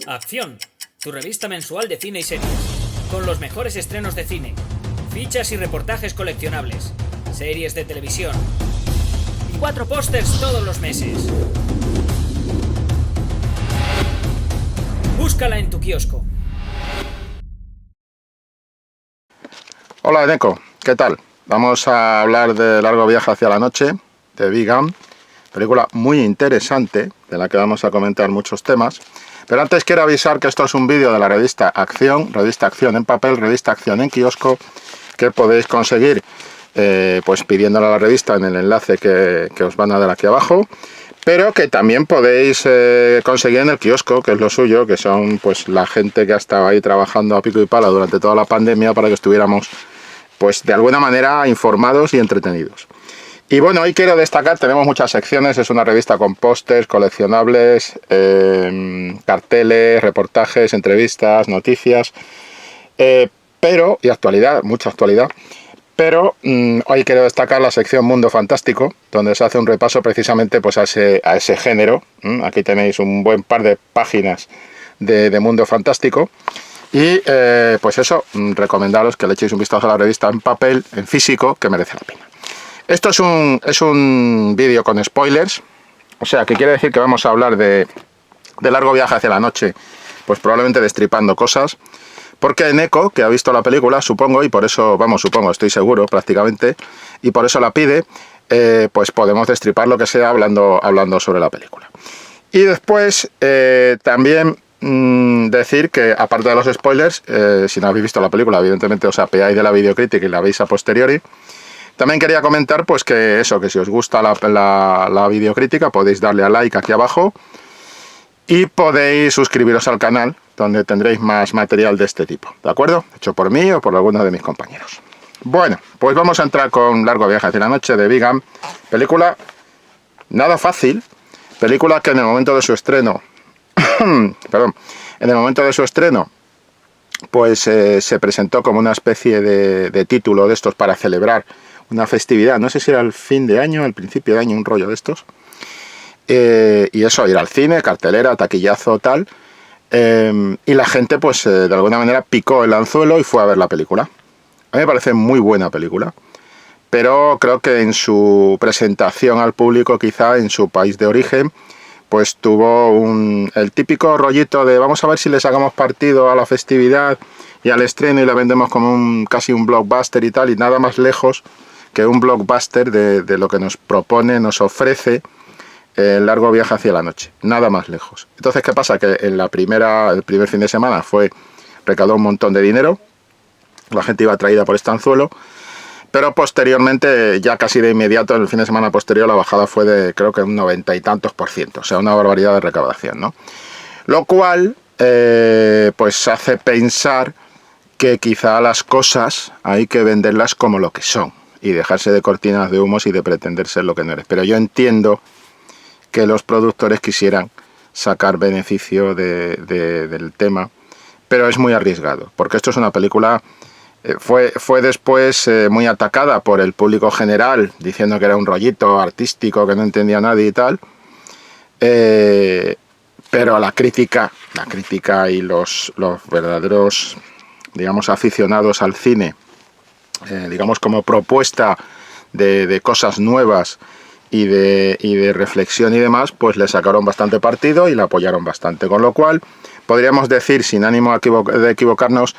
Acción, tu revista mensual de cine y series, con los mejores estrenos de cine, fichas y reportajes coleccionables, series de televisión y 4 pósters todos los meses. Búscala en tu kiosco. Hola Eneco, ¿qué tal? Vamos a hablar de Largo viaje hacia la noche, de Big Gun, película muy interesante, de la que vamos a comentar muchos temas. Pero antes quiero avisar que esto es un vídeo de la revista Acción en papel, revista Acción en kiosco, que podéis conseguir pues pidiéndole a la revista en el enlace que os van a dar aquí abajo, pero que también podéis conseguir en el kiosco, que es lo suyo, que son pues la gente que ha estado ahí trabajando a pico y pala durante toda la pandemia para que estuviéramos pues de alguna manera informados y entretenidos. Y bueno, hoy quiero destacar, tenemos muchas secciones, es una revista con pósters, coleccionables, carteles, reportajes, entrevistas, noticias, y actualidad, mucha actualidad. Pero hoy quiero destacar la sección Mundo Fantástico, donde se hace un repaso precisamente pues, a ese género. Aquí tenéis un buen par de páginas de Mundo Fantástico. Y pues eso, recomendaros que le echéis un vistazo a la revista en papel, en físico, que merece la pena. Esto es un vídeo con spoilers, o sea, que quiere decir que vamos a hablar de Largo viaje hacia la noche, pues probablemente destripando cosas, porque Eneco, que ha visto la película, supongo, y por eso, estoy seguro prácticamente, y por eso la pide, pues podemos destripar lo que sea hablando sobre la película. Y después, también decir que, aparte de los spoilers, si no habéis visto la película, evidentemente os apeáis de la videocrítica y la veis a posteriori. También quería comentar pues que si os gusta la videocrítica podéis darle a like aquí abajo y podéis suscribiros al canal, donde tendréis más material de este tipo, ¿de acuerdo? Hecho por mí o por alguno de mis compañeros. Bueno, pues vamos a entrar con Largo viaje hacia la noche de Big Gun, película nada fácil, película que en el momento de su estreno, pues se presentó como una especie de título de estos para celebrar una festividad, no sé si era el fin de año, el principio de año, un rollo de estos, y eso, ir al cine, cartelera, taquillazo, tal, y la gente pues de alguna manera picó el anzuelo y fue a ver la película. A mí me parece muy buena película, pero creo que en su presentación al público, quizá en su país de origen, pues tuvo el típico rollito de vamos a ver si le sacamos partido a la festividad y al estreno y la vendemos como casi un blockbuster y tal, y nada más lejos que un blockbuster de lo que nos propone, nos ofrece el Largo viaje hacia la noche, nada más lejos. Entonces, ¿qué pasa? Que en el primer fin de semana recaudó un montón de dinero, la gente iba atraída por este anzuelo, pero posteriormente, ya casi de inmediato, en el fin de semana posterior, la bajada fue de creo que un 90 y tantos %, o sea, una barbaridad de recaudación, ¿no? Lo cual, pues hace pensar que quizá las cosas hay que venderlas como lo que son y dejarse de cortinas de humos y de pretender ser lo que no eres. Pero yo entiendo que los productores quisieran sacar beneficio del tema, pero es muy arriesgado, porque esto es una película... Fue después muy atacada por el público general, diciendo que era un rollito artístico, que no entendía nadie y tal. Pero la crítica y los verdaderos, digamos, aficionados al cine, digamos, como propuesta de cosas nuevas y de reflexión y demás, pues le sacaron bastante partido y la apoyaron bastante. Con lo cual, podríamos decir, sin ánimo de equivocarnos,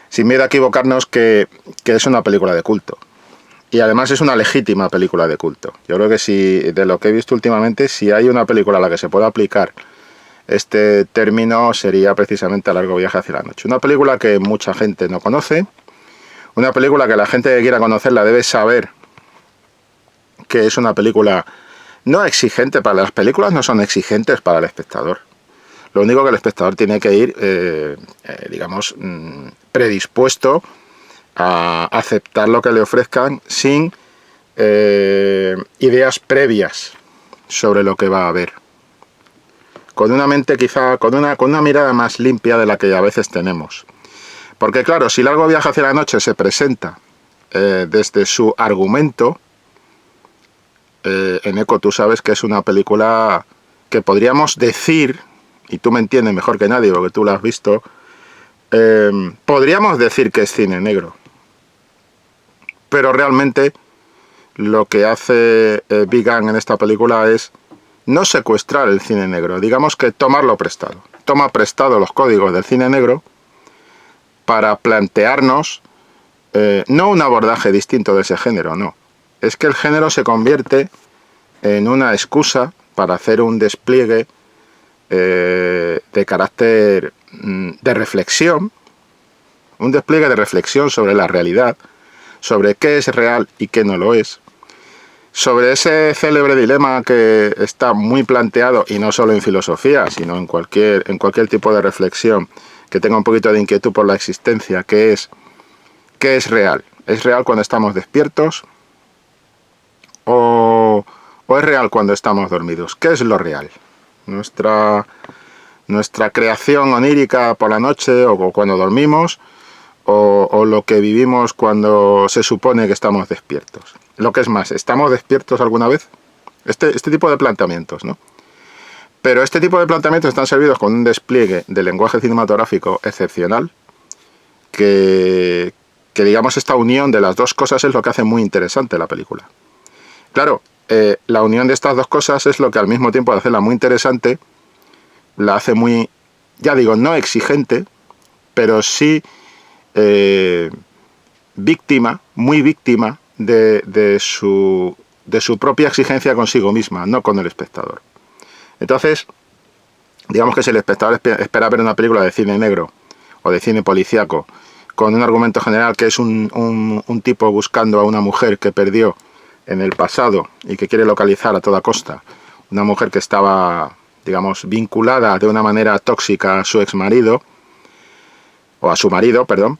sin miedo a equivocarnos, que es una película de culto. Y además es una legítima película de culto. Yo creo que de lo que he visto últimamente, si hay una película a la que se pueda aplicar este término, sería precisamente Largo viaje hacia la noche. Una película que mucha gente no conoce, una película que la gente que quiera conocerla debe saber que es una película no exigente. Las películas no son exigentes para el espectador. Lo único que el espectador tiene que ir, digamos, predispuesto a aceptar lo que le ofrezcan sin ideas previas sobre lo que va a ver. Con una mente quizá, con una mirada más limpia de la que a veces tenemos. Porque claro, si Largo viaje hacia la noche se presenta desde su argumento, Eneco, tú sabes que es una película que podríamos decir y tú me entiendes mejor que nadie porque tú lo has visto, podríamos decir que es cine negro. Pero realmente lo que hace Big Gun en esta película es no secuestrar el cine negro, digamos que tomarlo prestado. Toma prestado los códigos del cine negro para plantearnos no un abordaje distinto de ese género, no. Es que el género se convierte en una excusa para hacer un despliegue de carácter de reflexión, un despliegue de reflexión sobre la realidad, sobre qué es real y qué no lo es, sobre ese célebre dilema que está muy planteado, y no solo en filosofía, sino en cualquier tipo de reflexión que tenga un poquito de inquietud por la existencia, que es ¿qué es real? ¿Es real cuando estamos despiertos? ¿O es real cuando estamos dormidos? ¿Qué es lo real? Nuestra creación onírica por la noche o cuando dormimos, o lo que vivimos cuando se supone que estamos despiertos. Lo que es más, ¿estamos despiertos alguna vez? Este tipo de planteamientos, ¿no? Pero este tipo de planteamientos están servidos con un despliegue de lenguaje cinematográfico excepcional, que digamos esta unión de las dos cosas es lo que hace muy interesante la película. Claro, la unión de estas dos cosas es lo que al mismo tiempo de hacerla muy interesante, la hace muy, ya digo, no exigente, pero sí muy víctima de su propia exigencia consigo misma, no con el espectador. Entonces, digamos que si el espectador espera ver una película de cine negro o de cine policíaco con un argumento general que es un tipo buscando a una mujer que perdió en el pasado y que quiere localizar a toda costa, una mujer que estaba, digamos, vinculada de una manera tóxica a su exmarido, o a su marido, perdón,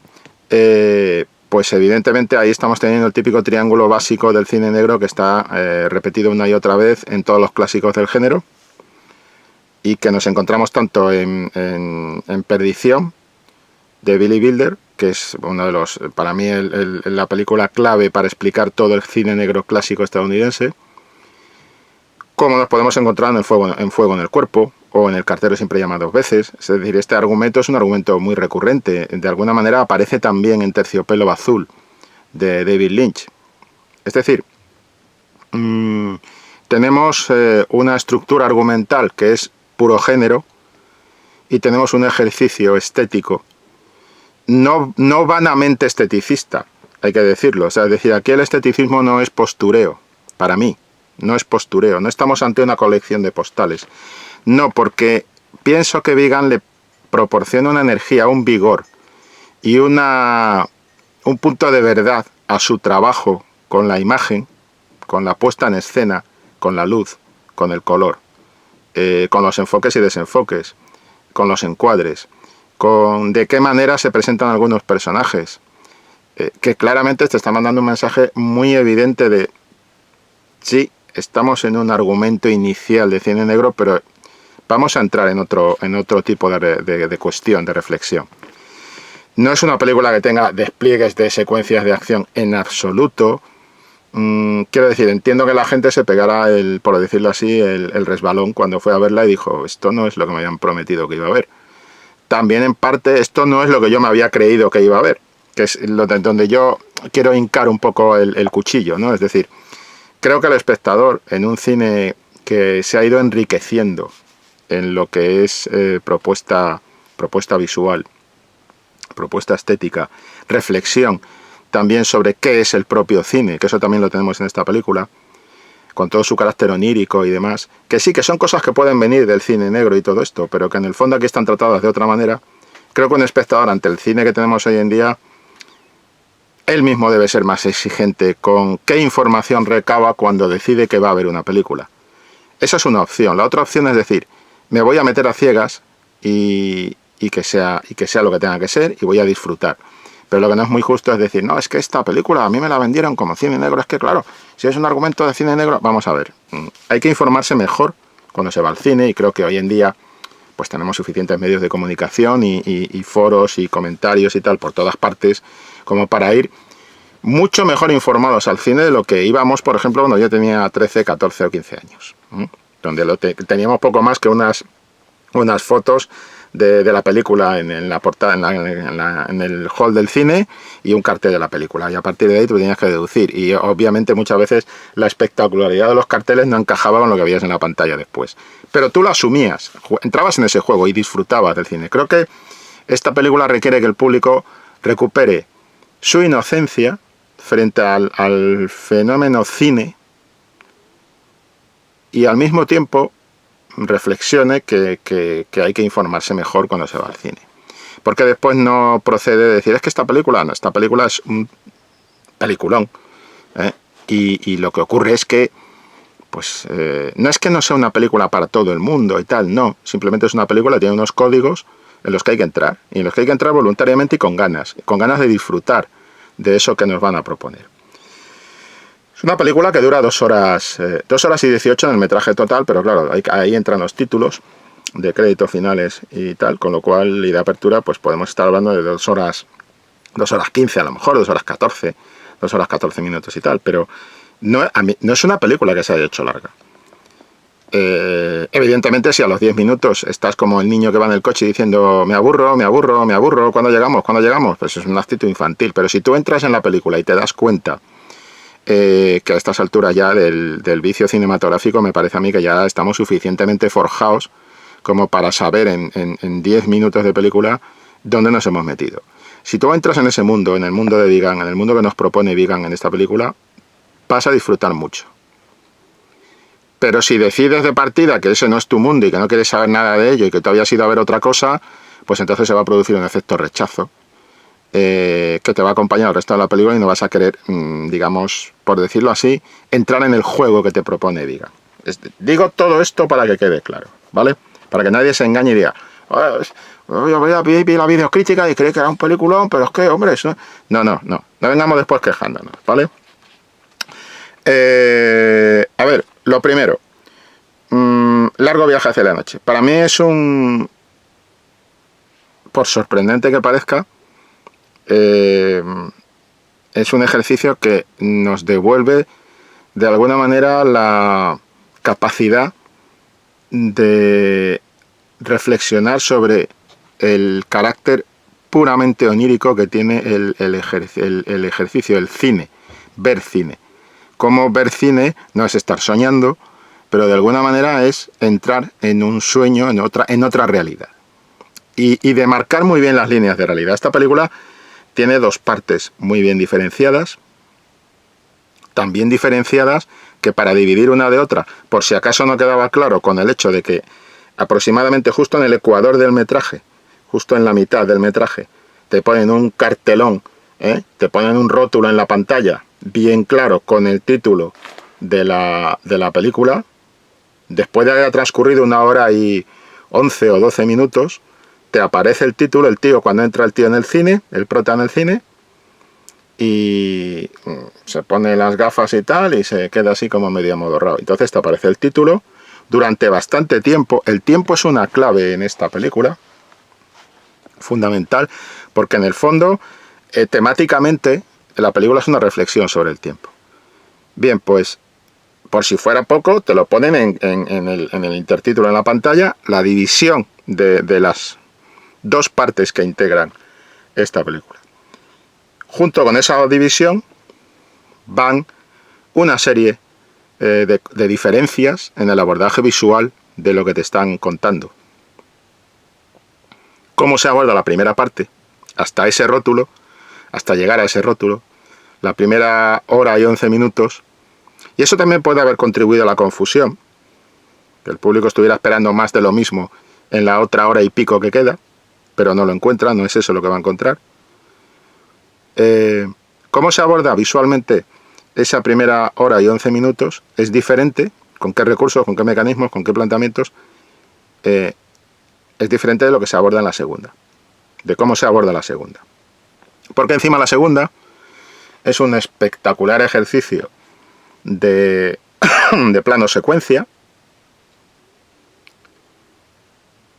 pues evidentemente ahí estamos teniendo el típico triángulo básico del cine negro que está repetido una y otra vez en todos los clásicos del género, y que nos encontramos tanto en Perdición, de Billy Wilder, que es uno de los, para mí, la película clave para explicar todo el cine negro clásico estadounidense, como nos podemos encontrar en Fuego en el Cuerpo, o en El cartero siempre llama dos veces. Es decir, este argumento es un argumento muy recurrente. De alguna manera aparece también en Terciopelo Azul, de David Lynch. Es decir, tenemos una estructura argumental que es puro género, y tenemos un ejercicio estético no vanamente esteticista, hay que decirlo. O sea, es decir, aquí el esteticismo no es postureo, para mí, no es postureo, no estamos ante una colección de postales. No, porque pienso que Big Gun le proporciona una energía, un vigor y un punto de verdad a su trabajo con la imagen, con la puesta en escena, con la luz, con el color, con los enfoques y desenfoques, con los encuadres, con de qué manera se presentan algunos personajes, que claramente te están mandando un mensaje muy evidente de sí, estamos en un argumento inicial de cine negro, pero vamos a entrar en otro tipo de cuestión, de reflexión. No es una película que tenga despliegues de secuencias de acción en absoluto. Quiero decir, entiendo que la gente se pegara, por decirlo así, el resbalón cuando fue a verla y dijo, esto no es lo que me habían prometido que iba a ver. También en parte esto no es lo que yo me había creído que iba a ver, que es donde yo quiero hincar un poco el cuchillo, ¿no? Es decir, creo que el espectador en un cine que se ha ido enriqueciendo en lo que es propuesta visual, propuesta estética, reflexión también sobre qué es el propio cine, que eso también lo tenemos en esta película, con todo su carácter onírico y demás, que sí, que son cosas que pueden venir del cine negro y todo esto, pero que en el fondo aquí están tratadas de otra manera. Creo que un espectador ante el cine que tenemos hoy en día, él mismo debe ser más exigente con qué información recaba cuando decide que va a ver una película. Esa es una opción. La otra opción es decir, me voy a meter a ciegas y que sea lo que tenga que ser y voy a disfrutar. Pero lo que no es muy justo es decir, no, es que esta película a mí me la vendieron como cine negro. Es que claro, si es un argumento de cine negro, vamos a ver, hay que informarse mejor cuando se va al cine, y creo que hoy en día pues tenemos suficientes medios de comunicación y foros y comentarios y tal por todas partes como para ir mucho mejor informados al cine de lo que íbamos, por ejemplo, cuando yo tenía 13, 14 o 15 años, donde teníamos poco más que unas unas fotos de la película en la portada, en el hall del cine, y un cartel de la película, y a partir de ahí tú tenías que deducir, y obviamente muchas veces la espectacularidad de los carteles no encajaba con lo que veías en la pantalla después, pero tú lo asumías, entrabas en ese juego y disfrutabas del cine. Creo que esta película requiere que el público recupere su inocencia frente al fenómeno cine, y al mismo tiempo reflexione que hay que informarse mejor cuando se va al cine. Porque después no procede decir, es que esta película es un peliculón, ¿eh? Y lo que ocurre es que, pues, no es que no sea una película para todo el mundo y tal, no. Simplemente es una película que tiene unos códigos en los que hay que entrar. Y en los que hay que entrar voluntariamente y con ganas de disfrutar de eso que nos van a proponer. Es una película que dura 2 horas y 18 en el metraje total, pero claro, ahí entran los títulos de créditos finales y tal, con lo cual, y de apertura, pues podemos estar hablando de 2 horas 15 a lo mejor, 2 horas 14, 2 horas 14 minutos y tal, pero no es una película que se haya hecho larga. Evidentemente, si a los 10 minutos estás como el niño que va en el coche diciendo me aburro, ¿cuándo llegamos? Pues es una actitud infantil, pero si tú entras en la película y te das cuenta que a estas alturas ya del vicio cinematográfico, me parece a mí que ya estamos suficientemente forjados como para saber en 10 minutos de película dónde nos hemos metido. Si tú entras en ese mundo, en el mundo de Vigan, en el mundo que nos propone Vigan en esta película, vas a disfrutar mucho. Pero si decides de partida que ese no es tu mundo y que no quieres saber nada de ello y que tú habías ido a ver otra cosa, pues entonces se va a producir un efecto rechazo, que te va a acompañar el resto de la película y no vas a querer, digamos, por decirlo así, entrar en el juego que te propone Vigan. Digo todo esto para que quede claro, ¿vale? Para que nadie se engañe y diga, vi la videocrítica y creí que era un peliculón, pero es que, hombre, eso... No vengamos después quejándonos, ¿vale? A ver, lo primero, largo viaje hacia la noche. Para mí es por sorprendente que parezca, es un ejercicio que nos devuelve de alguna manera la capacidad de reflexionar sobre el carácter puramente onírico que tiene el ejercicio, el cine, ver cine. Como ver cine no es estar soñando, pero de alguna manera es entrar en un sueño, en otra realidad. Y demarcar muy bien las líneas de realidad. Esta película tiene 2 partes muy bien diferenciadas, tan bien diferenciadas que para dividir una de otra, por si acaso no quedaba claro con el hecho de que aproximadamente justo en el ecuador del metraje, justo en la mitad del metraje, te ponen un cartelón, te ponen un rótulo en la pantalla, bien claro, con el título de la película. Después de haber transcurrido 1 hora y 11 o 12 minutos, te aparece el título, el tío, cuando entra el tío en el cine, el prota en el cine, y se pone las gafas y tal, y se queda así como medio amodorrado. Entonces te aparece el título durante bastante tiempo. El tiempo es una clave en esta película, fundamental, porque en el fondo, temáticamente, la película es una reflexión sobre el tiempo. Bien, pues, por si fuera poco, te lo ponen en el intertítulo en la pantalla, la división de las 2 partes que integran esta película. Junto con esa división van una serie de diferencias en el abordaje visual de lo que te están contando. Cómo se aborda la primera parte, hasta ese rótulo, hasta llegar a ese rótulo, la primera 1 hora y 11 minutos, y eso también puede haber contribuido a la confusión, que el público estuviera esperando más de lo mismo en la otra 1 hora y pico que queda, pero no lo encuentra, no es eso lo que va a encontrar. ¿Cómo se aborda visualmente esa primera 1 hora y 11 minutos? Es diferente, con qué recursos, con qué mecanismos, con qué planteamientos, es diferente de lo que se aborda en la segunda, de cómo se aborda la segunda. Porque encima la segunda es un espectacular ejercicio de plano secuencia,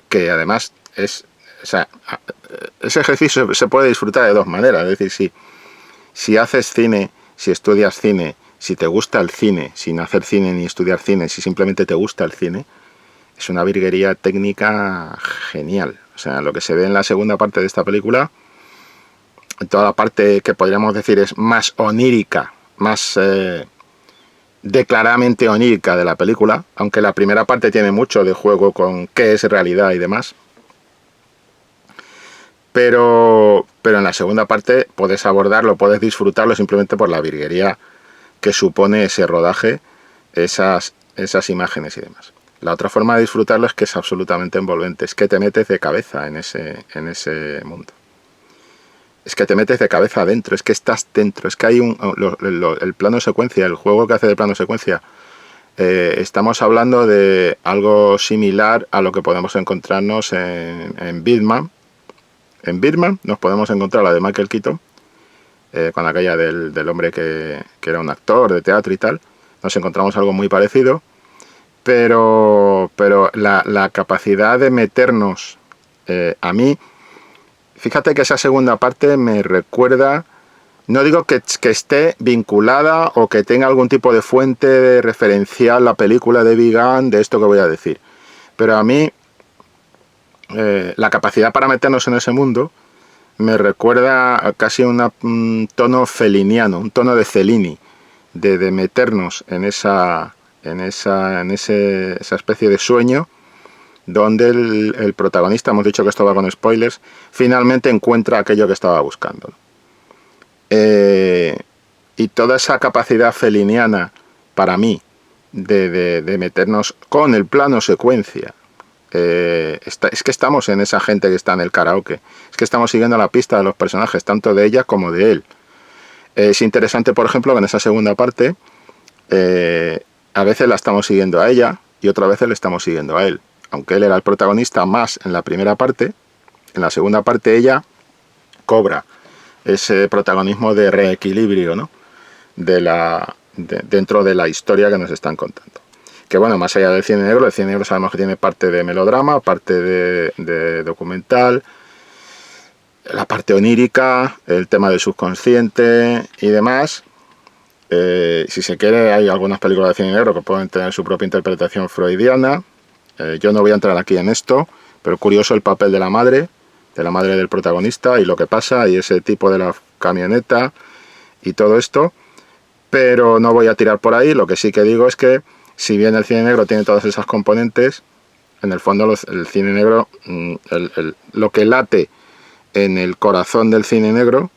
que además es... O sea, ese ejercicio se puede disfrutar de 2 maneras. Es decir, si haces cine, si estudias cine, si te gusta el cine, sin hacer cine ni estudiar cine, si simplemente te gusta el cine, es una virguería técnica genial. O sea, lo que se ve en la segunda parte de esta película, en toda la parte que podríamos decir es más onírica, más declaradamente onírica de la película, aunque la primera parte tiene mucho de juego con qué es realidad y demás. Pero en la segunda parte puedes abordarlo, puedes disfrutarlo simplemente por la virguería que supone ese rodaje, esas imágenes y demás. La otra forma de disfrutarlo es que es absolutamente envolvente, es que te metes de cabeza en ese mundo. Es que te metes de cabeza adentro, es que estás dentro, es que hay el plano secuencia, el juego que hace de plano secuencia. Estamos hablando de algo similar a lo que podemos encontrarnos en Birdman. En Birdman nos podemos encontrar la de Michael Keaton, con aquella del hombre que era un actor de teatro y tal. Nos encontramos algo muy parecido, pero la capacidad de meternos, a mí, fíjate que esa segunda parte me recuerda, no digo que esté vinculada o que tenga algún tipo de fuente referencial a la película de Big Gun, de esto que voy a decir, pero a mí la capacidad para meternos en ese mundo me recuerda casi un tono feliniano, un tono de Fellini, de meternos en esa especie de sueño donde el protagonista, hemos dicho que esto va con spoilers, finalmente encuentra aquello que estaba buscando. Y toda esa capacidad feliniana, para mí, de meternos con el plano secuencia, es que estamos en esa gente que está en el karaoke, es que estamos siguiendo la pista de los personajes, tanto de ella como de él. Es interesante, por ejemplo, que en esa segunda parte a veces la estamos siguiendo a ella y otras veces le estamos siguiendo a él. Aunque él era el protagonista más en la primera parte, en la segunda parte ella cobra ese protagonismo de reequilibrio, ¿no? Dentro de la historia que nos están contando. Que bueno, más allá del cine negro, el cine negro sabemos que tiene parte de melodrama, parte de documental, la parte onírica, el tema del subconsciente y demás. Si se quiere, hay algunas películas de cine negro que pueden tener su propia interpretación freudiana. Yo no voy a entrar aquí en esto, pero curioso el papel de la madre del protagonista y lo que pasa, y ese tipo de la camioneta y todo esto, pero no voy a tirar por ahí. Lo que sí que digo es que, si bien el cine negro tiene todas esas componentes, en el fondo el cine negro, lo que late en el corazón del cine negro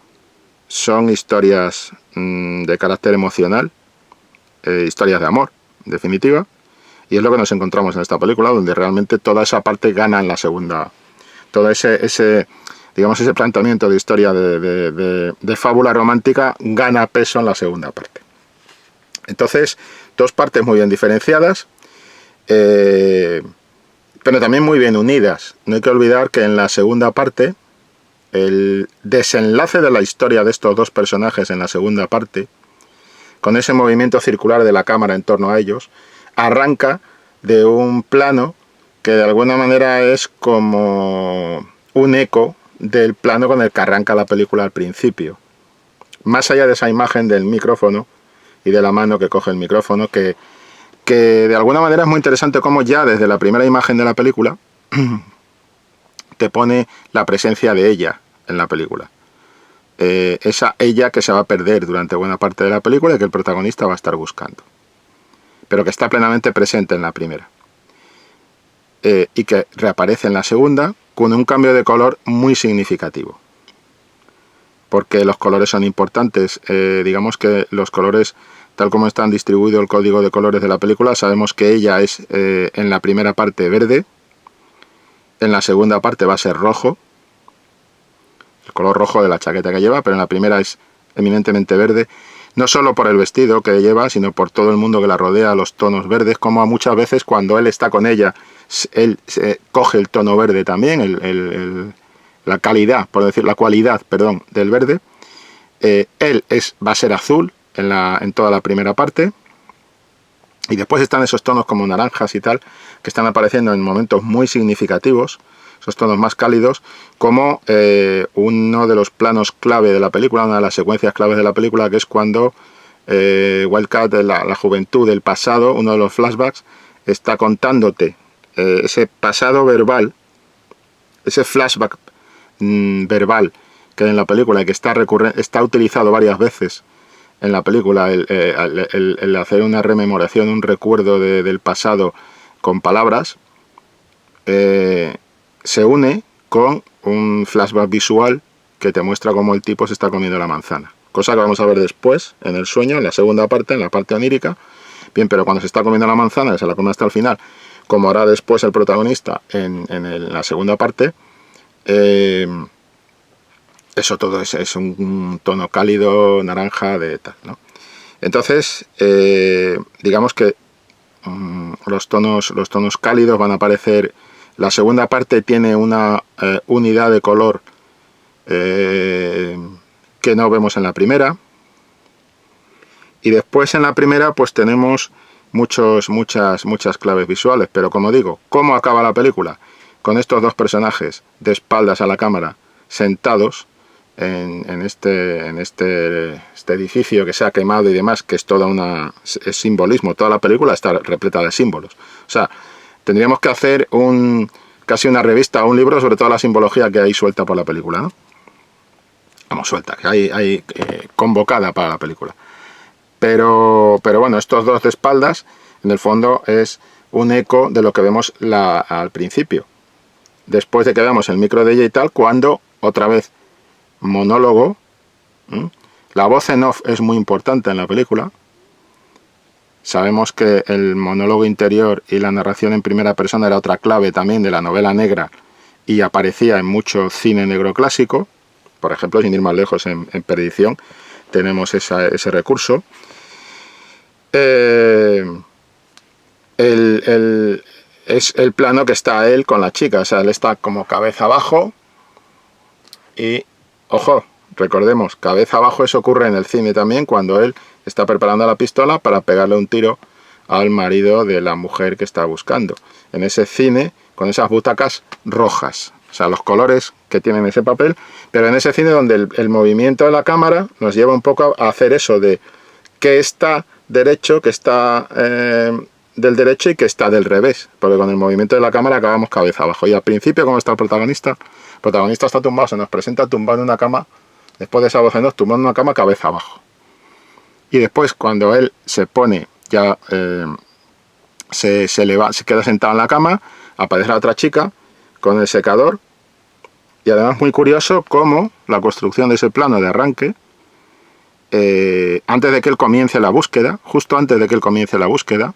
son historias de carácter emocional, historias de amor, en definitiva. Y es lo que nos encontramos en esta película, donde realmente toda esa parte gana en la segunda. Todo ese planteamiento de historia de fábula romántica gana peso en la segunda parte. Entonces, dos partes muy bien diferenciadas, pero también muy bien unidas. No hay que olvidar que en la segunda parte, el desenlace de la historia de estos dos personajes en la segunda parte, con ese movimiento circular de la cámara en torno a ellos, arranca de un plano que de alguna manera es como un eco del plano con el que arranca la película al principio. Más allá de esa imagen del micrófono y de la mano que coge el micrófono, que de alguna manera es muy interesante cómo ya desde la primera imagen de la película te pone la presencia de ella en la película. Esa ella que se va a perder durante buena parte de la película y que el protagonista va a estar buscando, pero que está plenamente presente en la primera, y que reaparece en la segunda con un cambio de color muy significativo, porque los colores son importantes. Digamos que los colores, tal como están distribuido el código de colores de la película, sabemos que ella es en la primera parte verde, en la segunda parte va a ser rojo, el color rojo de la chaqueta que lleva, pero en la primera es eminentemente verde, no solo por el vestido que lleva, sino por todo el mundo que la rodea, los tonos verdes, como muchas veces cuando él está con ella, él coge el tono verde también, la calidad, por decir, la cualidad, perdón, del verde. Él va a ser azul en toda la primera parte, y después están esos tonos como naranjas y tal, que están apareciendo en momentos muy significativos, esos tonos más cálidos, como uno de los planos clave de la película, una de las secuencias claves de la película, que es cuando Wildcat, la juventud del pasado, uno de los flashbacks, está contándote ese pasado verbal, ese flashback verbal que hay en la película y que está utilizado varias veces en la película, el hacer una rememoración, un recuerdo del pasado con palabras, se une con un flashback visual que te muestra cómo el tipo se está comiendo la manzana. Cosa que vamos a ver después, en el sueño, en la segunda parte, en la parte onírica. Bien, pero cuando se está comiendo la manzana, que se la come hasta el final, como hará después el protagonista en la segunda parte, eso todo es un tono cálido, naranja, de tal, ¿no? Entonces, digamos que los tonos cálidos van a aparecer. La segunda parte tiene una unidad de color que no vemos en la primera. Y después en la primera pues tenemos muchas claves visuales. Pero como digo, ¿cómo acaba la película? Con estos dos personajes de espaldas a la cámara, sentados en este edificio que se ha quemado y demás, que es es simbolismo. Toda la película está repleta de símbolos. O sea, tendríamos que hacer casi una revista o un libro sobre toda la simbología que hay suelta por la película, ¿no? Vamos, suelta, que hay convocada para la película. Pero bueno, estos dos de espaldas, en el fondo, es un eco de lo que vemos al principio. Después de que veamos el micro de ella y tal, cuando, otra vez, monólogo. La voz en off es muy importante en la película. Sabemos que el monólogo interior y la narración en primera persona era otra clave también de la novela negra y aparecía en mucho cine negro clásico. Por ejemplo, sin ir más lejos, en Perdición tenemos ese recurso. Es el plano que está él con la chica, o sea, él está como cabeza abajo y, ojo, recordemos, cabeza abajo, eso ocurre en el cine también cuando él está preparando la pistola para pegarle un tiro al marido de la mujer que está buscando. En ese cine, con esas butacas rojas, o sea, los colores que tienen ese papel, pero en ese cine donde el movimiento de la cámara nos lleva un poco a hacer eso de que está derecho, que está del derecho y que está del revés, porque con el movimiento de la cámara acabamos cabeza abajo. Y al principio, como está el protagonista está tumbado, se nos presenta tumbado en una cama, después de esa voz en off, tumbado en una cama cabeza abajo. Y después, cuando él se pone, ya se queda sentado en la cama, aparece la otra chica con el secador. Y además muy curioso cómo la construcción de ese plano de arranque, antes de que él comience la búsqueda, justo antes de que él comience la búsqueda,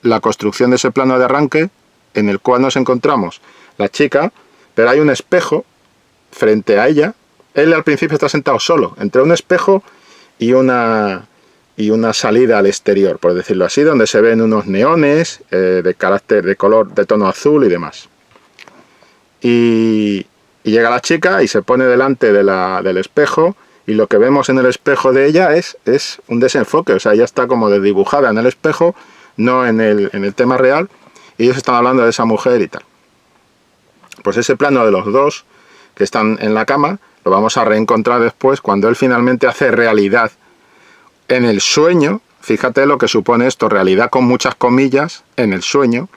la construcción de ese plano de arranque en el cual nos encontramos la chica, pero hay un espejo frente a ella. Él al principio está sentado solo, entre un espejo y una salida al exterior, por decirlo así, donde se ven unos neones de color, de tono azul y demás. Y llega la chica y se pone delante del espejo, y lo que vemos en el espejo de ella es un desenfoque, o sea, ella está como desdibujada en el espejo, no en el tema real, y ellos están hablando de esa mujer y tal. Pues ese plano de los dos que están en la cama lo vamos a reencontrar después cuando él finalmente hace realidad en el sueño. Fíjate lo que supone esto, realidad con muchas comillas, en el sueño,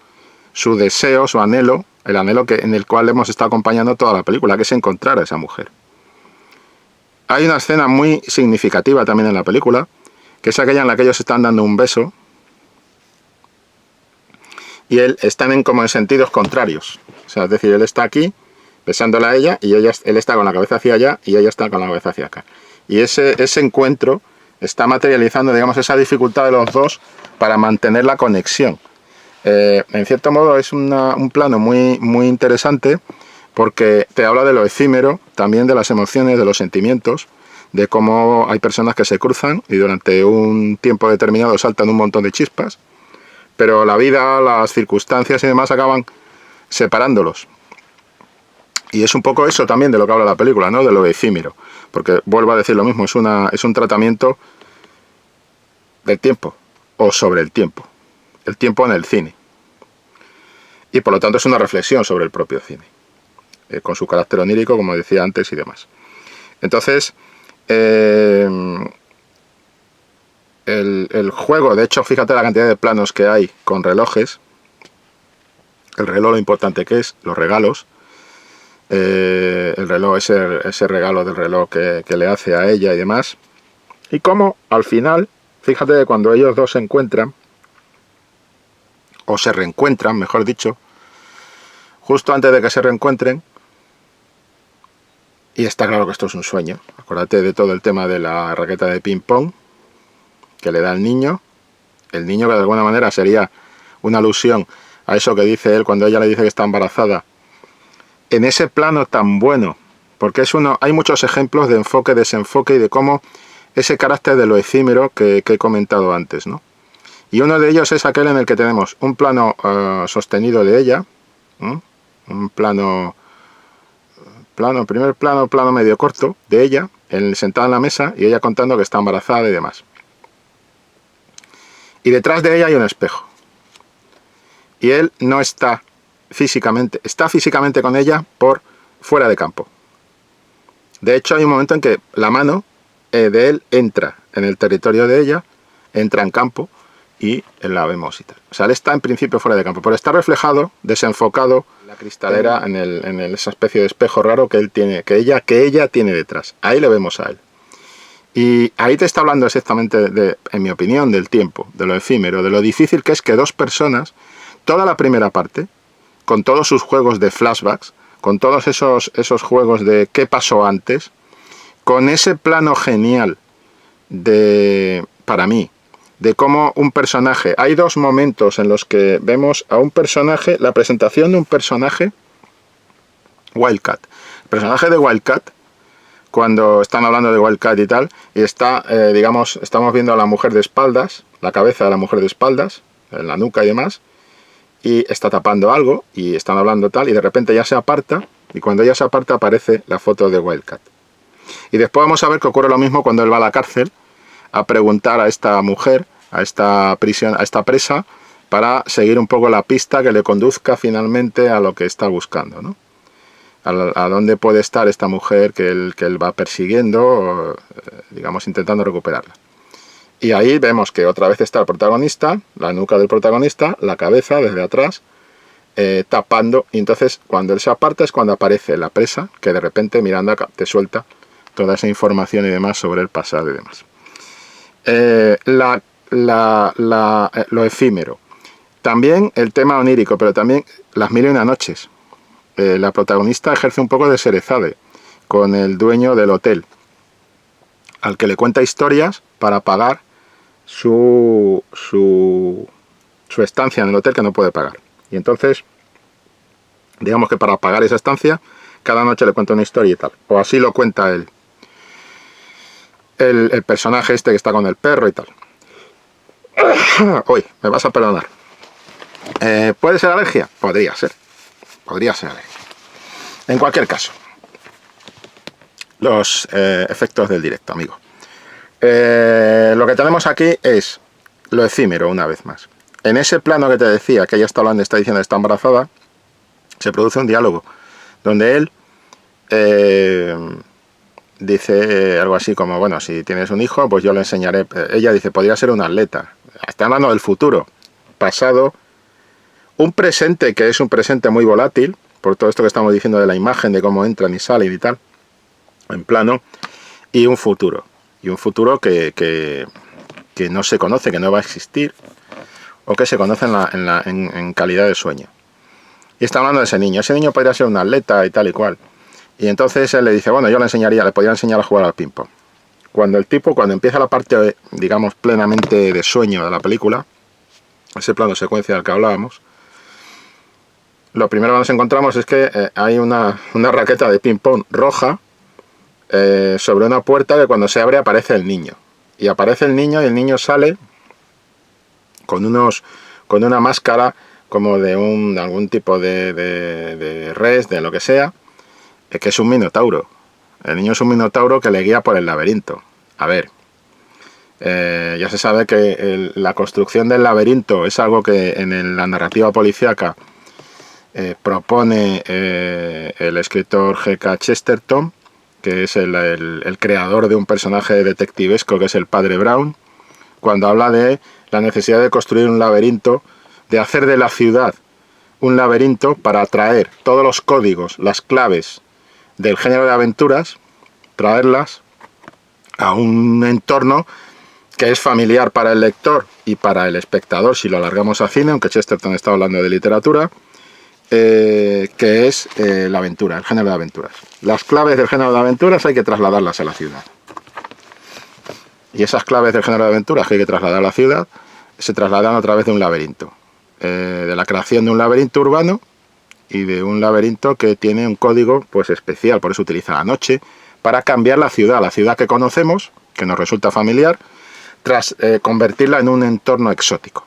su deseo, su anhelo, el anhelo en el cual hemos estado acompañando toda la película, que es encontrar a esa mujer. Hay una escena muy significativa también en la película, que es aquella en la que ellos están dando un beso y están como en sentidos contrarios. O sea, es decir, él está aquí besándola a ella y él está con la cabeza hacia allá y ella está con la cabeza hacia acá. Y ese encuentro está materializando, digamos, esa dificultad de los dos para mantener la conexión. En cierto modo es un plano muy, muy interesante porque te habla de lo efímero, también de las emociones, de los sentimientos, de cómo hay personas que se cruzan y durante un tiempo determinado saltan un montón de chispas, pero la vida, las circunstancias y demás acaban separándolos. Y es un poco eso también de lo que habla la película, ¿no? De lo efímero, porque vuelvo a decir lo mismo, es un tratamiento del tiempo o sobre el tiempo en el cine, y por lo tanto es una reflexión sobre el propio cine, con su carácter onírico, como decía antes, y demás. Entonces el juego, de hecho, fíjate la cantidad de planos que hay con relojes, el reloj lo importante que es, los regalos, el reloj, ese regalo del reloj que le hace a ella y demás, y cómo al final, fíjate que cuando ellos dos se encuentran, o se reencuentran, mejor dicho, justo antes de que se reencuentren, y está claro que esto es un sueño, acuérdate de todo el tema de la raqueta de ping pong que le da el niño que de alguna manera sería una alusión a eso que dice él cuando ella le dice que está embarazada, en ese plano tan bueno, porque hay muchos ejemplos de enfoque, desenfoque y de cómo ese carácter de lo efímero que he comentado antes, ¿no? Y uno de ellos es aquel en el que tenemos un plano sostenido de ella, un primer plano medio corto de ella, sentada en la mesa y ella contando que está embarazada y demás. Y detrás de ella hay un espejo. Y él no está físicamente con ella por fuera de campo. De hecho, hay un momento en que la mano de él entra en el territorio de ella, entra en campo y la vemos y tal. O sea, él está en principio fuera de campo, pero está reflejado, desenfocado, la cristalera en esa especie de espejo raro que él tiene, que ella tiene detrás. Ahí le vemos a él. Y ahí te está hablando exactamente, en mi opinión, del tiempo, de lo efímero, de lo difícil que es que dos personas, toda la primera parte, con todos sus juegos de flashbacks, con todos esos juegos de qué pasó antes, con ese plano genial para mí, de cómo un personaje, hay dos momentos en los que vemos a un personaje, la presentación de un personaje, Wildcat. El personaje de Wildcat, cuando están hablando de Wildcat y tal, y está, estamos viendo a la mujer de espaldas, la cabeza de la mujer de espaldas, en la nuca y demás, y está tapando algo, y están hablando tal, y de repente ya se aparta, y cuando ella se aparta aparece la foto de Wildcat. Y después vamos a ver que ocurre lo mismo cuando él va a la cárcel, a preguntar a esta mujer, a esta presa, para seguir un poco la pista que le conduzca finalmente a lo que está buscando, ¿no? A dónde puede estar esta mujer que él va persiguiendo, intentando recuperarla. Y ahí vemos que otra vez está el protagonista, la nuca del protagonista, la cabeza desde atrás, tapando, y entonces cuando él se aparta es cuando aparece la presa, que de repente Miranda te suelta toda esa información y demás sobre el pasado y demás. Lo efímero. También el tema onírico, pero también las 1001 noches. La protagonista ejerce un poco de Sherezade con el dueño del hotel, al que le cuenta historias para pagar su estancia en el hotel que no puede pagar. Y entonces, digamos que para pagar esa estancia, cada noche le cuenta una historia y tal. O así lo cuenta él. El personaje este que está con el perro y tal. Uy, me vas a perdonar. ¿Puede ser alergia? Podría ser alergia. En cualquier caso, los efectos del directo, amigo. Lo que tenemos aquí es lo efímero, una vez más. En ese plano que te decía, que ella está hablando, está diciendo que está embarazada, se produce un diálogo donde él dice algo así como, bueno, si tienes un hijo, pues yo le enseñaré. Ella dice, podría ser un atleta. Está hablando del futuro, pasado, un presente que es un presente muy volátil, por todo esto que estamos diciendo de la imagen, de cómo entran y salen y tal, en plano, y un futuro. Y un futuro que no se conoce, que no va a existir, o que se conoce en calidad de sueño. Y está hablando de ese niño podría ser un atleta y tal y cual. Y entonces él le dice, bueno, yo le podría enseñar a jugar al ping pong. Cuando empieza la parte, digamos, plenamente de sueño de la película, ese plano secuencia del que hablábamos, lo primero que nos encontramos es que hay una raqueta de ping pong roja sobre una puerta que cuando se abre aparece el niño. Y aparece el niño y el niño sale con una máscara como de algún tipo de res, de lo que sea, que es un minotauro. El niño es un minotauro que le guía por el laberinto. A ver, ya se sabe que la construcción del laberinto es algo que en la narrativa policíaca propone el escritor G.K. Chesterton, que es el creador de un personaje detectivesco que es el Padre Brown, cuando habla de la necesidad de construir un laberinto, de hacer de la ciudad un laberinto para traer todos los códigos, las claves del género de aventuras, traerlas a un entorno que es familiar para el lector y para el espectador, si lo alargamos a cine, aunque Chesterton está hablando de literatura, que es la aventura, el género de aventuras. Las claves del género de aventuras hay que trasladarlas a la ciudad. Y esas claves del género de aventuras que hay que trasladar a la ciudad se trasladan a través de un laberinto. De la creación de un laberinto urbano y de un laberinto que tiene un código pues especial, por eso utiliza la noche, para cambiar la ciudad que conocemos, que nos resulta familiar, tras convertirla en un entorno exótico.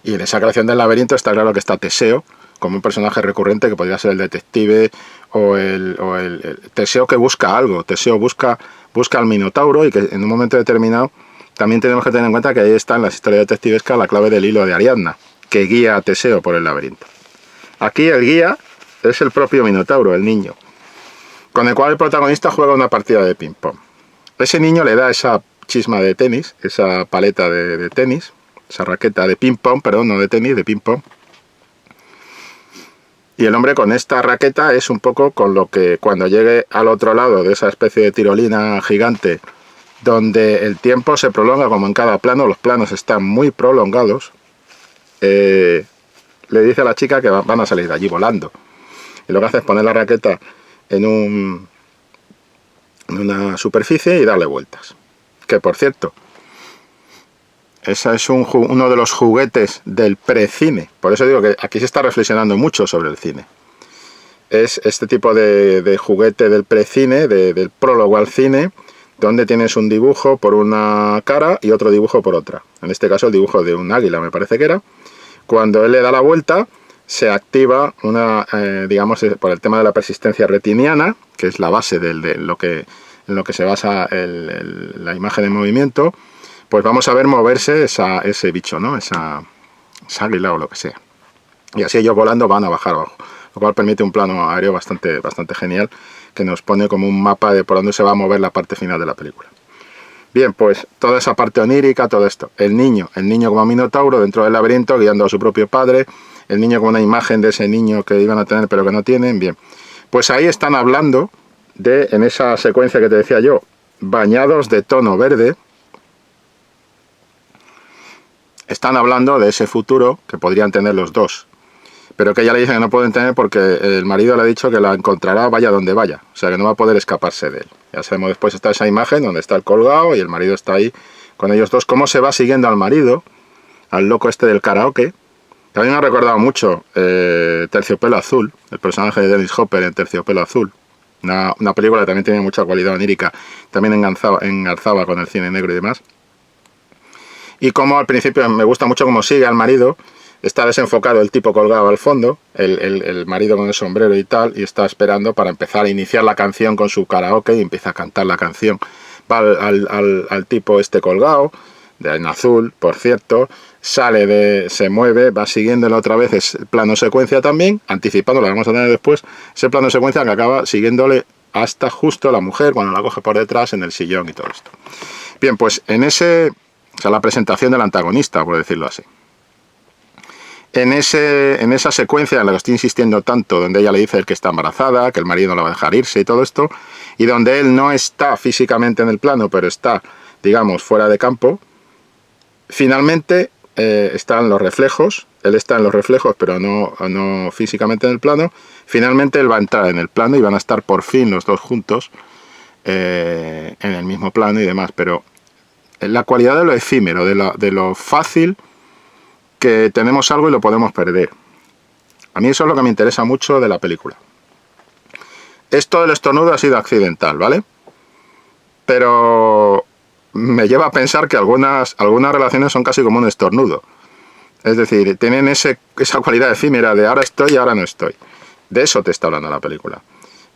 Y en esa creación del laberinto está claro que está Teseo, como un personaje recurrente que podría ser el detective o el Teseo que busca algo. Teseo busca al Minotauro, y que en un momento determinado también tenemos que tener en cuenta que ahí está en las historias detectivescas la clave del hilo de Ariadna, que guía a Teseo por el laberinto. Aquí el guía es el propio Minotauro, el niño, con el cual el protagonista juega una partida de ping-pong. Ese niño le da esa chisma de tenis, esa paleta de tenis, esa raqueta de ping-pong, perdón, no de tenis, de ping-pong. Y el hombre con esta raqueta es un poco con lo que cuando llegue al otro lado de esa especie de tirolina gigante, donde el tiempo se prolonga como en cada plano, los planos están muy prolongados, le dice a la chica que van a salir de allí volando. Y lo que hace es poner la raqueta en una superficie y darle vueltas. Que por cierto, ese es uno de los juguetes del precine. Por eso digo que aquí se está reflexionando mucho sobre el cine. Es este tipo de juguete del precine, del prólogo al cine, donde tienes un dibujo por una cara y otro dibujo por otra. En este caso el dibujo de un águila, me parece que era. Cuando él le da la vuelta, se activa digamos, por el tema de la persistencia retiniana, que es la base en lo que se basa la imagen en movimiento, pues vamos a ver moverse ese bicho, ¿no? Esa águila o lo que sea. Y así ellos volando van a bajar abajo, lo cual permite un plano aéreo bastante genial, que nos pone como un mapa de por dónde se va a mover la parte final de la película. Bien, pues toda esa parte onírica, todo esto. El niño como Minotauro dentro del laberinto, guiando a su propio padre. El niño con una imagen de ese niño que iban a tener pero que no tienen. Bien, pues ahí están hablando en esa secuencia que te decía yo, bañados de tono verde. Están hablando de ese futuro que podrían tener los dos, pero que ella le dice que no pueden tener porque el marido le ha dicho que la encontrará vaya donde vaya, o sea que no va a poder escaparse de él. Ya sabemos, después está esa imagen donde está el colgado y el marido está ahí con ellos dos, cómo se va siguiendo al marido, al loco este del karaoke, que a mí me ha recordado mucho Terciopelo Azul, el personaje de Dennis Hopper en Terciopelo Azul, una película que también tiene mucha cualidad onírica, también engarzaba con el cine negro y demás. Y como al principio me gusta mucho cómo sigue al marido, está desenfocado el tipo colgado al fondo, el marido con el sombrero y tal, y está esperando para empezar a iniciar la canción con su karaoke y empieza a cantar la canción. Va al tipo este colgado, en azul, por cierto, se mueve, va siguiéndolo otra vez, es plano secuencia también, anticipando, lo vamos a tener después, ese plano secuencia que acaba siguiéndole hasta justo la mujer cuando la coge por detrás en el sillón y todo esto. Bien, pues o sea, la presentación del antagonista, por decirlo así. En esa secuencia en la que estoy insistiendo tanto, donde ella le dice que está embarazada, que el marido no la va a dejar irse y todo esto, y donde él no está físicamente en el plano, pero está, digamos, fuera de campo, finalmente están los reflejos, él está en los reflejos, pero no físicamente en el plano, finalmente él va a entrar en el plano y van a estar por fin los dos juntos en el mismo plano y demás, pero la cualidad de lo efímero, de lo fácil que tenemos algo y lo podemos perder. A mí eso es lo que me interesa mucho de la película. Esto del estornudo ha sido accidental, ¿vale? Pero me lleva a pensar que algunas relaciones son casi como un estornudo. Es decir, tienen esa cualidad efímera de ahora estoy y ahora no estoy. De eso te está hablando la película.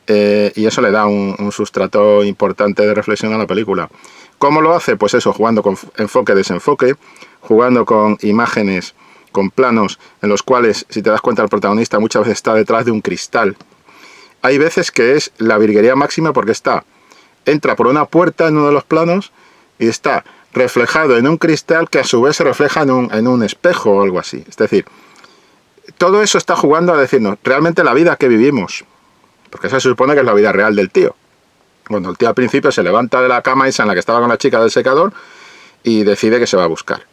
Y eso le da un sustrato importante de reflexión a la película. ¿Cómo lo hace? Pues eso, jugando con enfoque-desenfoque, jugando con imágenes, con planos en los cuales, si te das cuenta, el protagonista muchas veces está detrás de un cristal. Hay veces que es la virguería máxima porque entra por una puerta en uno de los planos y está reflejado en un cristal que a su vez se refleja en un espejo o algo así. Es decir, todo eso está jugando a decirnos realmente la vida que vivimos, porque esa se supone que es la vida real del tío. Cuando el tío al principio se levanta de la cama esa en la que estaba con la chica del secador y decide que se va a buscar.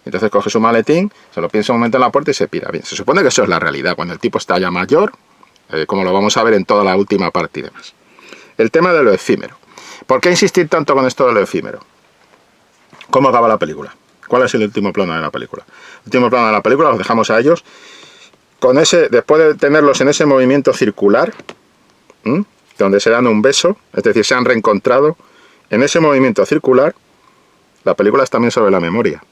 Entonces coge su maletín, se lo piensa un momento en la puerta y se pira. Bien, se supone que eso es la realidad, cuando el tipo está ya mayor, como lo vamos a ver en toda la última parte y demás. El tema de lo efímero. ¿Por qué insistir tanto con esto de lo efímero? ¿Cómo acaba la película? ¿Cuál es el último plano de la película? El último plano de la película los dejamos a ellos con ese, después de tenerlos en ese movimiento circular, donde se dan un beso, es decir, se han reencontrado, en ese movimiento circular. La película es también sobre la memoria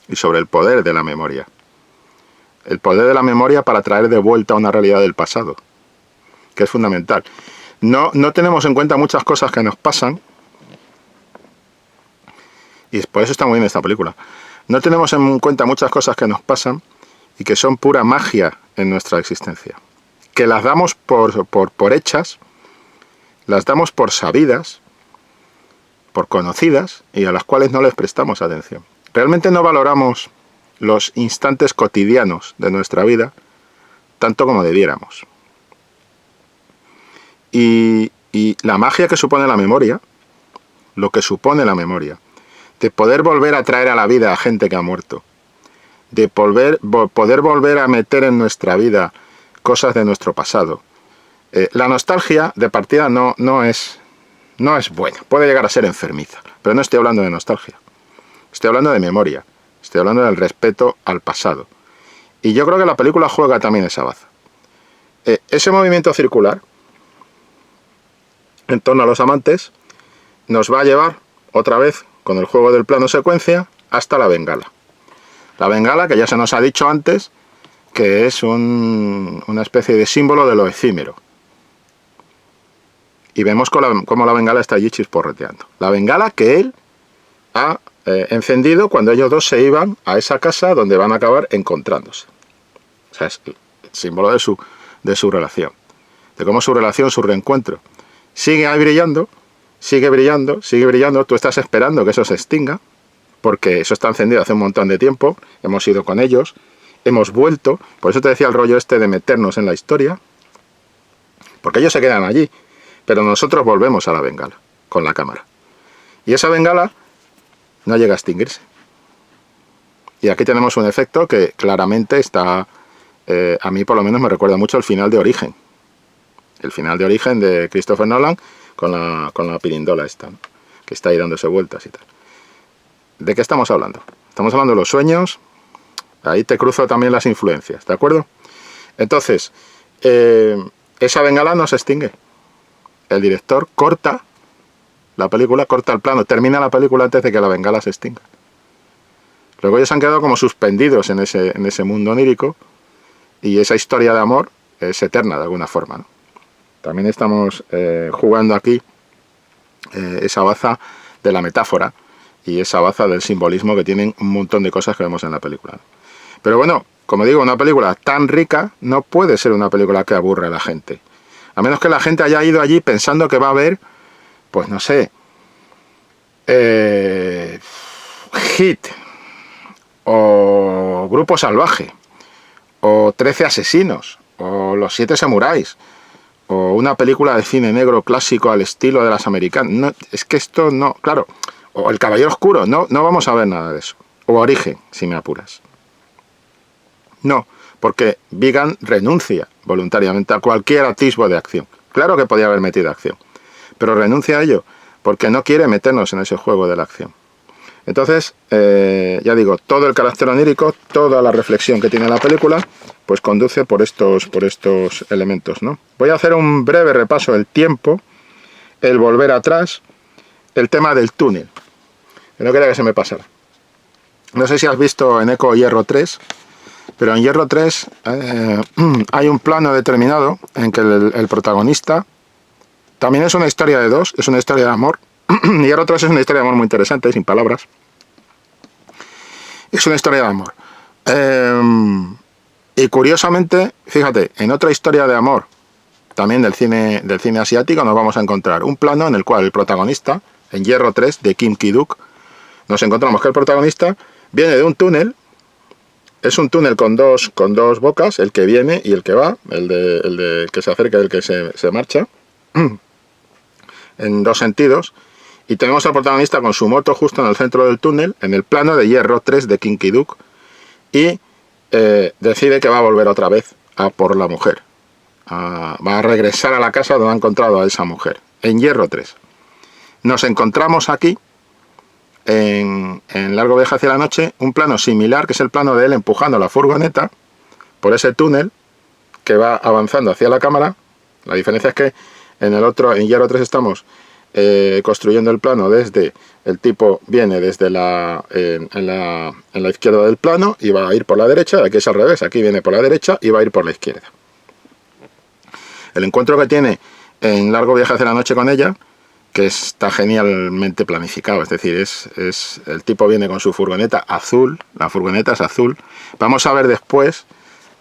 y sobre el poder de la memoria. El poder de la memoria para traer de vuelta una realidad del pasado, que es fundamental. No tenemos en cuenta muchas cosas que nos pasan, y por eso está muy bien esta película. No tenemos en cuenta muchas cosas que nos pasan y que son pura magia en nuestra existencia. Que las damos por hechas, las damos por sabidas, por conocidas, y a las cuales no les prestamos atención. Realmente no valoramos los instantes cotidianos de nuestra vida tanto como debiéramos. Y la magia que supone la memoria, lo que supone la memoria, de poder volver a traer a la vida a gente que ha muerto, de poder volver a meter en nuestra vida cosas de nuestro pasado. La nostalgia de partida no es buena, puede llegar a ser enfermiza, pero no estoy hablando de nostalgia, estoy hablando de memoria, estoy hablando del respeto al pasado. Y yo creo que la película juega también esa baza. Ese movimiento circular en torno a los amantes nos va a llevar otra vez con el juego del plano secuencia hasta la bengala. La bengala, que ya se nos ha dicho antes, que es una especie de símbolo de lo efímero. Y vemos cómo la bengala está allí chisporroteando. La bengala que él ha encendido cuando ellos dos se iban a esa casa donde van a acabar encontrándose. O sea, es el símbolo de su relación. De cómo su relación, su reencuentro, sigue ahí brillando, sigue brillando, sigue brillando. Tú estás esperando que eso se extinga, porque eso está encendido hace un montón de tiempo. Hemos ido con ellos, hemos vuelto. Por eso te decía el rollo este de meternos en la historia, porque ellos se quedan allí, pero nosotros volvemos a la bengala con la cámara. Y esa bengala no llega a extinguirse. Y aquí tenemos un efecto que claramente está, a mí por lo menos me recuerda mucho al final de Origen. El final de Origen de Christopher Nolan con la pirindola esta, ¿no? Que está ahí dándose vueltas y tal. ¿De qué estamos hablando? Estamos hablando de los sueños. Ahí te cruzo también las influencias, ¿de acuerdo? Entonces, esa bengala no se extingue. El director corta la película, corta el plano, termina la película antes de que la bengala se extinga. Luego ellos han quedado como suspendidos en ese mundo onírico, y esa historia de amor es eterna de alguna forma, ¿no? También estamos jugando aquí esa baza de la metáfora y esa baza del simbolismo que tienen un montón de cosas que vemos en la película, ¿no? Pero bueno, como digo, una película tan rica no puede ser una película que aburre a la gente. A menos que la gente haya ido allí pensando que va a haber, pues no sé, Hit, o Grupo Salvaje, o 13 asesinos, o Los 7 samuráis, o una película de cine negro clásico al estilo de las americanas. No, es que esto no, claro, o El Caballero Oscuro, no vamos a ver nada de eso. O Origen, si me apuras. No, porque Vigan renuncia voluntariamente a cualquier atisbo de acción. Claro que podía haber metido acción, pero renuncia a ello porque no quiere meternos en ese juego de la acción. Entonces, ya digo, todo el carácter onírico, toda la reflexión que tiene la película, pues conduce por estos elementos, ¿no? Voy a hacer un breve repaso del tiempo, el volver atrás, el tema del túnel, que no quería que se me pasara. No sé si has visto en Eco Hierro 3, pero en Hierro 3 hay un plano determinado en que el protagonista, también es una historia de dos, es una historia de amor. Hierro 3 es una historia de amor muy interesante, sin palabras. Es una historia de amor. Y curiosamente, fíjate, en otra historia de amor, también del cine asiático, nos vamos a encontrar un plano en el cual el protagonista, en Hierro 3, de Kim Ki-duk, nos encontramos que el protagonista viene de un túnel es un túnel con dos bocas, el que viene y el que va, el de que se acerca y el que se marcha, en dos sentidos. Y tenemos al protagonista con su moto justo en el centro del túnel, en el plano de hierro 3 de Kinky Duke, y decide que va a volver otra vez a por la mujer. Va a regresar a la casa donde ha encontrado a esa mujer, en hierro 3. Nos encontramos aquí, en Largo Viaje hacia la noche, un plano similar, que es el plano de él empujando la furgoneta por ese túnel que va avanzando hacia la cámara. La diferencia es que en hierro 3 estamos construyendo el plano desde, el tipo viene desde en la izquierda del plano y va a ir por la derecha. Aquí es al revés, aquí viene por la derecha y va a ir por la izquierda. El encuentro que tiene en Largo Viaje hacia la noche con ella, que está genialmente planificado, es decir, el tipo viene con su furgoneta azul, la furgoneta es azul. Vamos a ver después,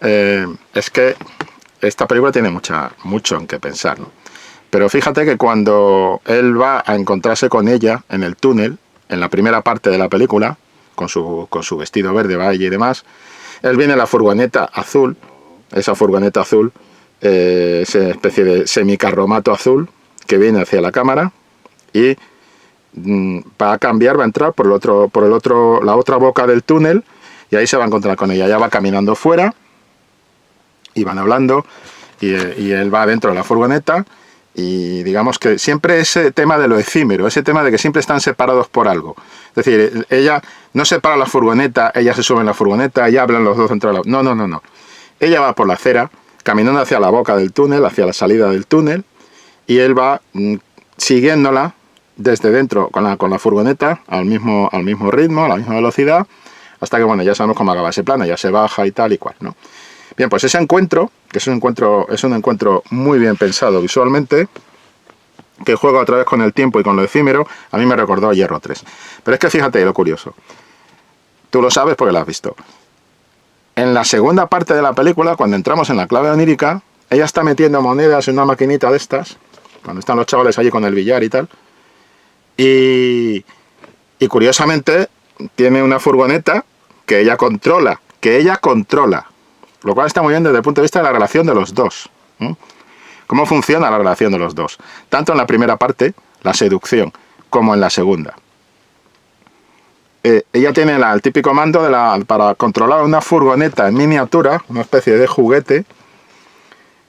es que esta película tiene mucho en qué pensar, ¿no? Pero fíjate que cuando él va a encontrarse con ella en el túnel, en la primera parte de la película, con su vestido verde, valle y demás, él viene en la furgoneta azul, esa furgoneta azul, esa especie de semicarromato azul que viene hacia la cámara, y va a cambiar, va a entrar por la otra boca del túnel, y ahí se va a encontrar con ella. Ella va caminando fuera y van hablando, y él va dentro de la furgoneta. Y digamos que siempre ese tema de lo efímero, ese tema de que siempre están separados por algo. Es decir, ella no separa la furgoneta, ella se sube en la furgoneta y hablan los dos entre la... No. Ella va por la acera, caminando hacia la boca del túnel, hacia la salida del túnel, y él va siguiéndola desde dentro con la furgoneta al mismo ritmo, a la misma velocidad, hasta que, bueno, ya sabemos cómo acaba ese plano, ya se baja y tal y cual, ¿no? Bien, pues ese encuentro, que es un encuentro muy bien pensado visualmente, que juega otra vez con el tiempo y con lo efímero, a mí me recordó a Hierro 3. Pero es que fíjate lo curioso. Tú lo sabes porque lo has visto. En la segunda parte de la película, cuando entramos en la clave onírica, ella está metiendo monedas en una maquinita de estas, cuando están los chavales allí con el billar y tal, y curiosamente tiene una furgoneta que ella controla, lo cual está muy bien desde el punto de vista de la relación de los dos. ¿Cómo funciona la relación de los dos? Tanto en la primera parte, la seducción, como en la segunda. Ella tiene el típico mando para controlar una furgoneta en miniatura, una especie de juguete,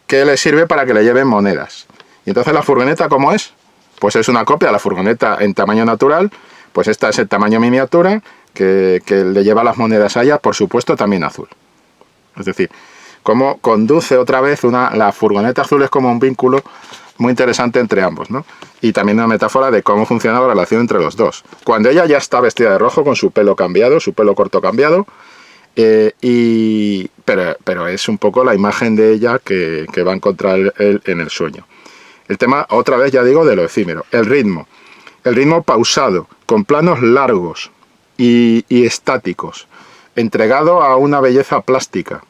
que le sirve para que le lleven monedas. Y entonces la furgoneta, ¿cómo es? Pues es una copia de la furgoneta en tamaño natural, pues esta es el tamaño miniatura, que le lleva las monedas a ella, por supuesto también azul. Es decir, cómo conduce otra vez la furgoneta azul, es como un vínculo muy interesante entre ambos, ¿no? Y también una metáfora de cómo funciona la relación entre los dos. Cuando ella ya está vestida de rojo, con su pelo cambiado, su pelo corto cambiado, pero es un poco la imagen de ella que va a encontrar él en el sueño. El tema, otra vez ya digo, de lo efímero. El ritmo pausado, con planos largos y estáticos, entregado a una belleza plástica,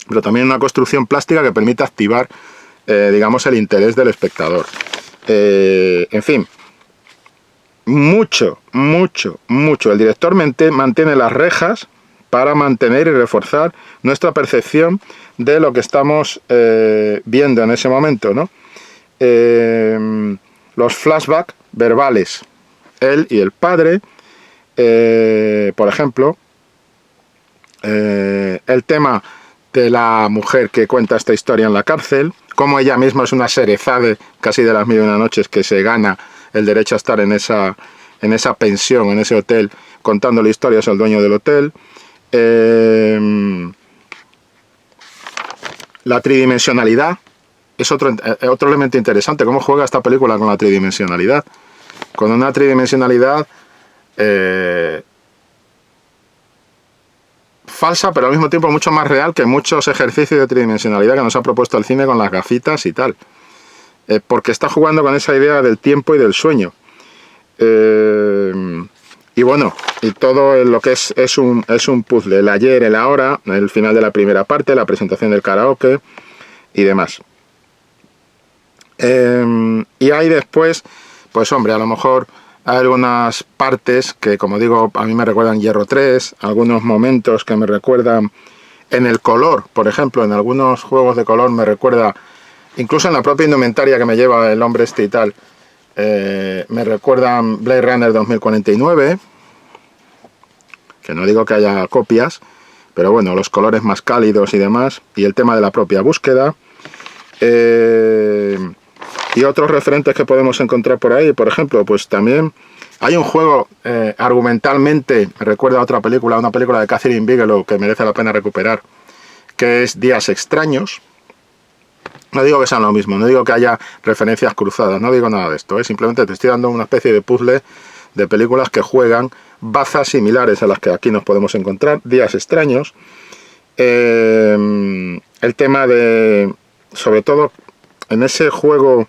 pero también una construcción plástica que permite activar, digamos, el interés del espectador. En fin, mucho. El director mantiene las rejas para mantener y reforzar nuestra percepción de lo que estamos viendo en ese momento, ¿no? Los flashbacks verbales, él y el padre, por ejemplo, el tema de la mujer que cuenta esta historia en la cárcel, como ella misma es una Sherezade casi de las 1001 noches que se gana el derecho a estar en esa pensión, en ese hotel, contándole historias al dueño del hotel. La tridimensionalidad es otro elemento interesante. ¿Cómo juega esta película con la tridimensionalidad? Con una tridimensionalidad falsa, pero al mismo tiempo mucho más real que muchos ejercicios de tridimensionalidad que nos ha propuesto el cine con las gafitas y tal. Porque está jugando con esa idea del tiempo y del sueño. Y bueno, y todo lo que es un puzzle. El ayer, el ahora, el final de la primera parte, la presentación del karaoke y demás. Y ahí después, pues hombre, a lo mejor Hay algunas partes que, como digo, a mí me recuerdan Hierro 3, algunos momentos que me recuerdan en el color, por ejemplo, en algunos juegos de color me recuerda, incluso en la propia indumentaria que me lleva el hombre este y tal, me recuerdan Blade Runner 2049, que no digo que haya copias, pero bueno, los colores más cálidos y demás, y el tema de la propia búsqueda. Y otros referentes que podemos encontrar por ahí, por ejemplo, pues también hay un juego, argumentalmente, me recuerda a otra película, una película de Catherine Bigelow que merece la pena recuperar, que es Días Extraños. No digo que sean lo mismo, no digo que haya referencias cruzadas, no digo nada de esto, simplemente te estoy dando una especie de puzzle de películas que juegan bazas similares a las que aquí nos podemos encontrar. Días Extraños. El tema de, sobre todo, en ese juego,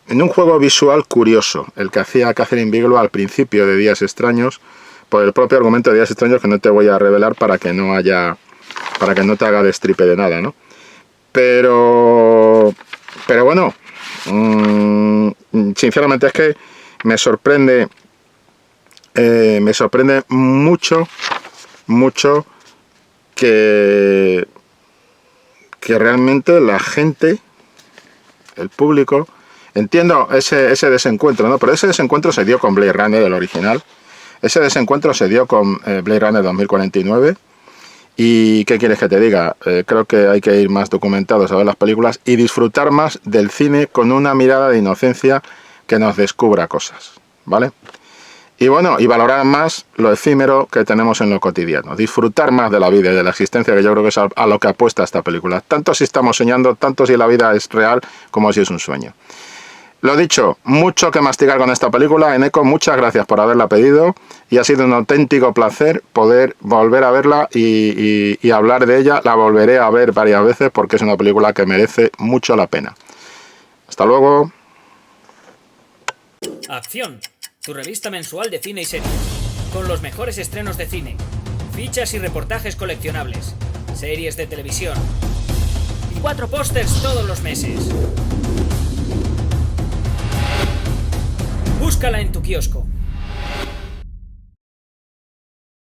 en un juego visual curioso, el que hacía Catherine Bigelow al principio de Días Extraños, por el propio argumento de Días Extraños, que no te voy a revelar para que no te haga destripe de nada, ¿no? Pero bueno, sinceramente es que me sorprende mucho que realmente la gente, el público, entiendo ese desencuentro, ¿no? Pero ese desencuentro se dio con Blade Runner, el original. Ese desencuentro se dio con Blade Runner 2049. Y ¿qué quieres que te diga? Creo que hay que ir más documentados a ver las películas y disfrutar más del cine con una mirada de inocencia que nos descubra cosas, ¿vale? Y bueno, y valorar más lo efímero que tenemos en lo cotidiano. Disfrutar más de la vida y de la existencia, que yo creo que es a lo que apuesta esta película. Tanto si estamos soñando, tanto si la vida es real, como si es un sueño. Lo dicho, mucho que masticar con esta película. Eneco, muchas gracias por haberla pedido. Y ha sido un auténtico placer poder volver a verla y hablar de ella. La volveré a ver varias veces porque es una película que merece mucho la pena. Hasta luego. Acción, tu revista mensual de cine y series, con los mejores estrenos de cine, fichas y reportajes coleccionables, series de televisión y 4 pósters todos los meses. Búscala en tu kiosco.